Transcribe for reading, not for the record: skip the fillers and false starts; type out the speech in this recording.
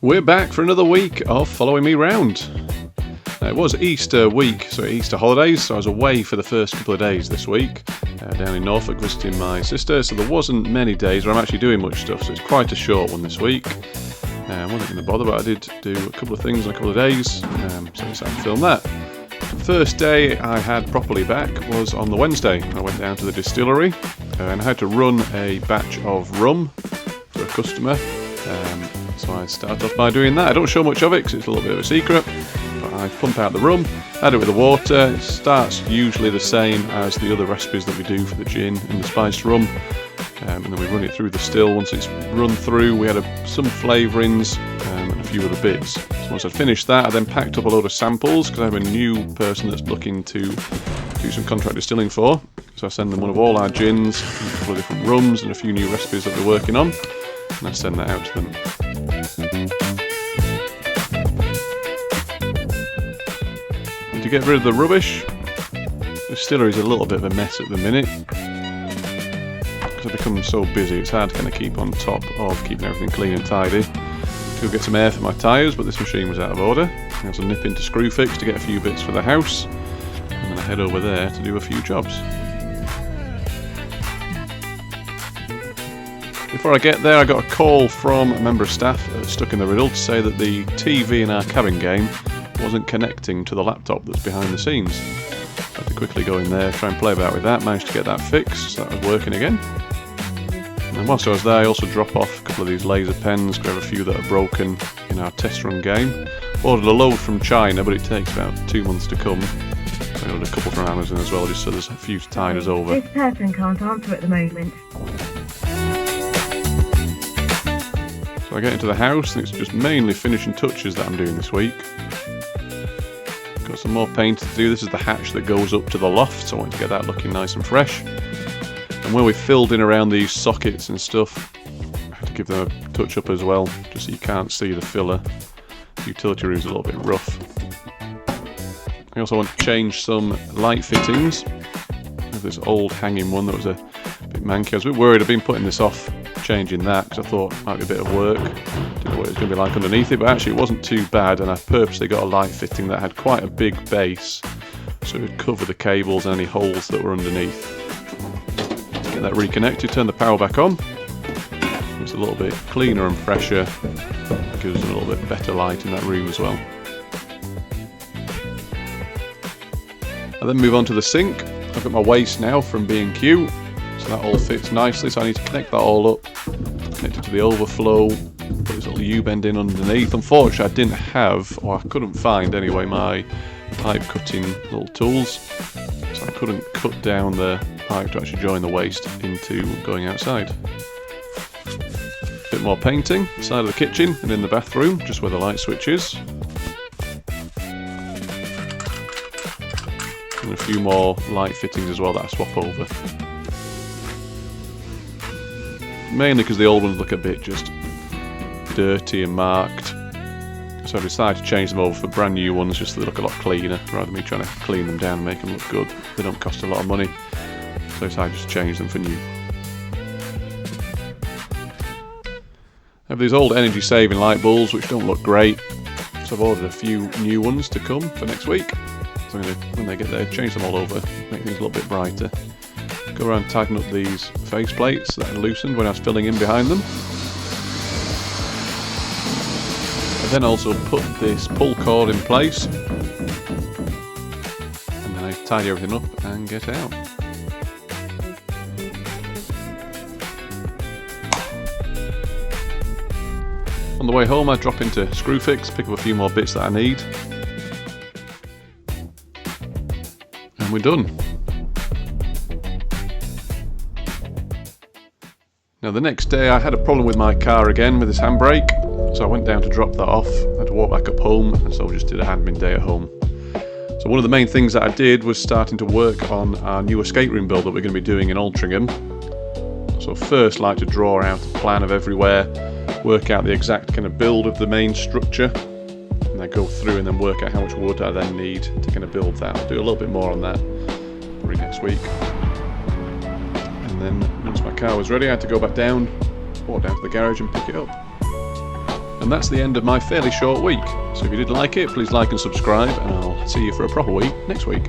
We're back for another week of Following Me Round. It was Easter week, so Easter holidays, so I was away for the first couple of days this week, down in Norfolk visiting my sister, so there wasn't many days where I'm actually doing much stuff, so it's quite a short one this week. I wasn't going to bother, but I did do a couple of things in a couple of days, so I decided to film that. The first day I had properly back was on the Wednesday. I went down to the distillery and I had to run a batch of rum for a customer. So I start off by doing that. I don't show much of it because it's a little bit of a secret, but I pump out the rum, add it with the water. It starts usually the same as the other recipes that we do for the gin and the spiced rum, and then we run it through the still. Once it's run through, we add some flavourings and a few other bits. So once I'd finished that, I then packed up a load of samples because I'm a new person that's looking to do some contract distilling for. So I send them one of all our gins, a couple of different rums and a few new recipes that we're working on, and I send that out to them. To get rid of the rubbish, the distillery is a little bit of a mess at the minute because I've become so busy. It's hard to kind of keep on top of keeping everything clean and tidy. To go get some air for my tyres, but this machine was out of order. I also nip into Screwfix to get a few bits for the house, and then I head over there to do a few jobs. Before I get there, I got a call from a member of staff stuck in the riddle to say that the TV in our cabin game wasn't connecting to the laptop that's behind the scenes. I had to quickly go in there, try and play about with that, managed to get that fixed, so that was working again. And whilst I was there, I also drop off a couple of these laser pens, grab a few that are broken in our test run game. Ordered a load from China, but it takes about 2 months to come. I ordered a couple from Amazon as well, just so there's a few to tide us over. This person can't answer at the moment. So I get into the house, and it's just mainly finishing touches that I'm doing this week. Got some more paint to do. This is the hatch that goes up to the loft, so I want to get that looking nice and fresh. And where we filled in around these sockets and stuff, I had to give them a touch up as well, just so you can't see the filler. The utility room's a little bit rough. I also want to change some light fittings. I have this old hanging one that was a bit manky. I was a bit worried. I've been putting this off, changing that, because I thought it might be a bit of work. Didn't know what it was going to be like underneath it, but actually it wasn't too bad, and I purposely got a light fitting that had quite a big base, so it would cover the cables and any holes that were underneath. Get that reconnected, turn the power back on. It's a little bit cleaner and fresher, gives us a little bit better light in that room as well. I then move on to the sink. I've got my waste now from B&Q, so that all fits nicely, so I need to connect that all up, connect it to the overflow, put this little U-bend in underneath. Unfortunately I didn't have, or I couldn't find anyway, my pipe cutting little tools, so I couldn't cut down the pipe to actually join the waste into going outside. A bit more painting, side of the kitchen and in the bathroom, just where the light switch is. And a few more light fittings as well that I swap over. Mainly because the old ones look a bit just dirty and marked, so I decided to change them over for brand new ones just so they look a lot cleaner, rather than me trying to clean them down and make them look good. They don't cost a lot of money, so I decided to just change them for new. I have these old energy saving light bulbs which don't look great, so I've ordered a few new ones to come for next week. So I'm going to, when they get there, change them all over, make things a little bit brighter. Go around and tighten up these face plates that I loosened when I was filling in behind them. I then also put this pull cord in place, and then I tidy everything up and get out. On the way home I drop into Screwfix, pick up a few more bits that I need, and we're done. Now the next day I had a problem with my car again with this handbrake, so I went down to drop that off. I had to walk back up home, and so I just did a admin day at home. So one of the main things that I did was starting to work on our new escape room build that we're going to be doing in Altrincham. So first I like to draw out a plan of everywhere, work out the exact kind of build of the main structure, and then go through and then work out how much wood I then need to kind of build that. I'll do a little bit more on that probably next week. And then once my car was ready I had to go back down, walk down to the garage and pick it up. And that's the end of my fairly short week. So if you did like it, please like and subscribe, and I'll see you for a proper week next week.